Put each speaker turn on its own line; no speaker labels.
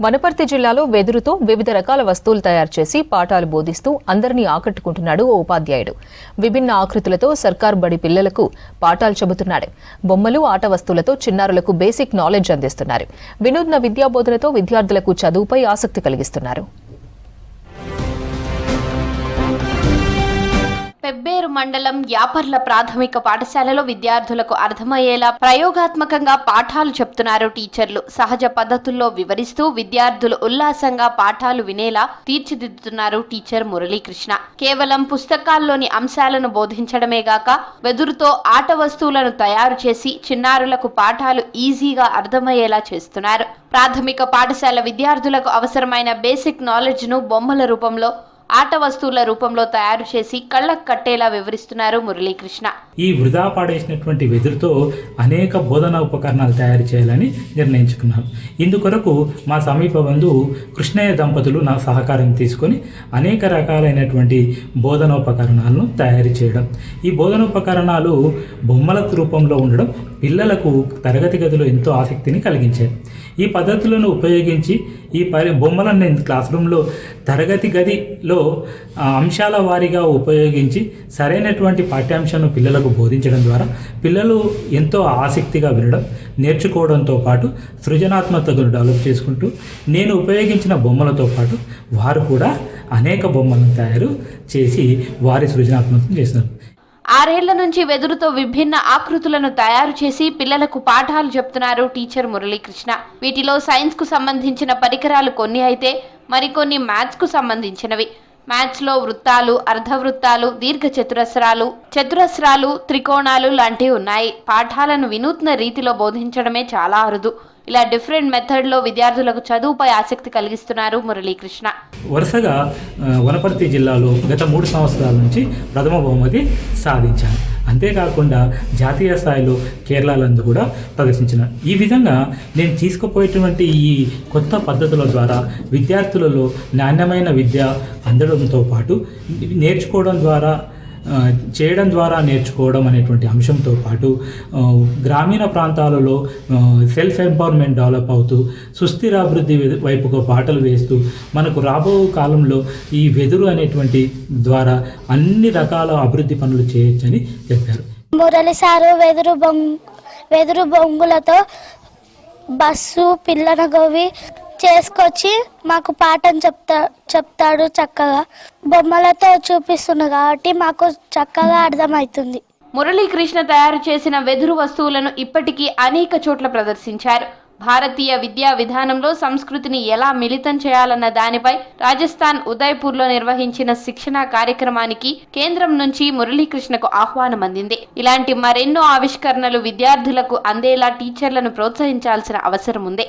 వనపర్తి జిల్లాలో వెదురుతో వివిధ రకాల వస్తువులు తయారు చేసి పాఠాలు బోధిస్తూ అందరినీ ఆకట్టుకుంటున్నాడు ఓ ఉపాధ్యాయుడు. విభిన్న ఆకృతులతో సర్కార్ బడి పిల్లలకు పాఠాలు చెబుతున్నాడు. బొమ్మలు, ఆట వస్తువులతో చిన్నారులకు బేసిక్ నాలెడ్జ్ అందిస్తున్నారు. వినూత్న విద్యాబోధనతో విద్యార్థులకు చదువుపై ఆసక్తి కలిగిస్తున్నారు.
పెబ్బేరు మండలం యాపర్ల ప్రాథమిక పాఠశాలలో విద్యార్థులకు అర్థమయ్యేలా ప్రయోగాత్మకంగా పాఠాలు చెప్తున్నారు టీచర్లు. సహజ పద్ధతుల్లో వివరిస్తూ విద్యార్థులు ఉల్లాసంగా పాఠాలు వినేలా తీర్చిదిద్దుతున్నారు టీచర్ మురళీకృష్ణ. కేవలం పుస్తకాల్లోని అంశాలను బోధించడమే గాక వెదురుతో ఆట వస్తువులను తయారు చేసి చిన్నారులకు పాఠాలు ఈజీగా అర్థమయ్యేలా చేస్తున్నారు. ప్రాథమిక పాఠశాల విద్యార్థులకు అవసరమైన బేసిక్ నాలెడ్జ్ ను బొమ్మల రూపంలో, ఆట వస్తువుల రూపంలో తయారు చేసి కళ్ళకు కట్టేలా వివరిస్తున్నారు మురళీకృష్ణ.
ఈ వృధా పాడేసినటువంటి వెదురుతో అనేక బోధనా ఉపకరణాలు తయారు చేయాలని నిర్ణయించుకున్నాను. ఇందుకొరకు మా సమీప బంధువు కృష్ణయ్య దంపతులు నా సహకారం తీసుకొని అనేక రకాలైనటువంటి బోధనోపకరణాలను తయారు చేయడం. ఈ బోధనోపకరణాలు బొమ్మల రూపంలో ఉండడం పిల్లలకు తరగతి గదిలో ఎంతో ఆసక్తిని కలిగించాయి. ఈ పద్ధతులను ఉపయోగించి ఈ బొమ్మలను నేను క్లాస్ రూమ్లో తరగతి గదిలో అంశాల వారీగా ఉపయోగించి సరైనటువంటి పాఠ్యాంశాన్ని పిల్లలకు బోధించడం ద్వారా పిల్లలు ఎంతో ఆసక్తిగా వినడం, నేర్చుకోవడంతో పాటు సృజనాత్మకతను డెవలప్ చేసుకుంటూ నేను ఉపయోగించిన బొమ్మలతో పాటు వారు కూడా అనేక బొమ్మలను తయారు చేసి వారి సృజనాత్మకతను చేస్తున్నారు.
6 ఏళ్ల నుంచి వెదురుతో విభిన్న ఆకృతులను తయారు చేసి పిల్లలకు పాఠాలు చెప్తున్నారు టీచర్ మురళీకృష్ణ. వీటిలో సైన్స్ కు సంబంధించిన పరికరాలు కొన్ని అయితే మరికొన్ని మ్యాథ్స్ కు సంబంధించినవి. మ్యాథ్స్ లో వృత్తాలు, అర్ధవృత్తాలు, దీర్ఘ చతురస్రాలు, త్రికోణాలు లాంటివి ఉన్నాయి. పాఠాలను వినూత్న రీతిలో బోధించడమే చాలా అరుదు. ఇలా డిఫరెంట్ మెథడ్లో విద్యార్థులకు చదువుపై ఆసక్తి కలిగిస్తున్నారు మురళీకృష్ణ.
వరుసగా వనపర్తి జిల్లాలో గత 3 సంవత్సరాల నుంచి ప్రథమ బహుమతి సాధించాను. అంతేకాకుండా జాతీయ స్థాయిలో కేరళలందు కూడా ప్రదర్శించిన. ఈ విధంగా నేను తీసుకుపోయేటువంటి ఈ కొత్త పద్ధతుల ద్వారా విద్యార్థులలో నాణ్యమైన విద్య అందడంతో పాటు నేర్చుకోవడం ద్వారా, చేయడం ద్వారా నేర్చుకోవడం అనేటువంటి అంశంతో పాటు గ్రామీణ ప్రాంతాలలో సెల్ఫ్ ఎంపవర్మెంట్ డెవలప్ అవుతూ సుస్థిరాభివృద్ధి వైపుకు బాటలు వేస్తూ మనకు రాబో కాలంలో ఈ వెదురు అనేటువంటి ద్వారా అన్ని రకాల అభివృద్ధి పనులు చేయొచ్చని చెప్పారు.
మురళి సారు వెదురు బొంగులతో బస్సు, పిల్లన గోవి చేసుకొచ్చి మాకు పాఠం చెప్తాడు. చక్కగా బొమ్మలతో చూపిస్తుంది కాబట్టి మాకు చక్కగా అర్థమవుతుంది.
మురళీకృష్ణ తయారు చేసిన వెదురు వస్తువులను ఇప్పటికీ అనేక చోట్ల ప్రదర్శించారు. భారతీయ విద్యా విధానంలో సంస్కృతిని ఎలా మిళితం చేయాలన్న దానిపై రాజస్థాన్ ఉదయ్పూర్లో నిర్వహించిన శిక్షణా కార్యక్రమానికి కేంద్రం నుంచి మురళీకృష్ణకు ఆహ్వానం అందింది. ఇలాంటి మరెన్నో ఆవిష్కరణలు విద్యార్థులకు అందేలా టీచర్లను ప్రోత్సహించాల్సిన అవసరం ఉంది.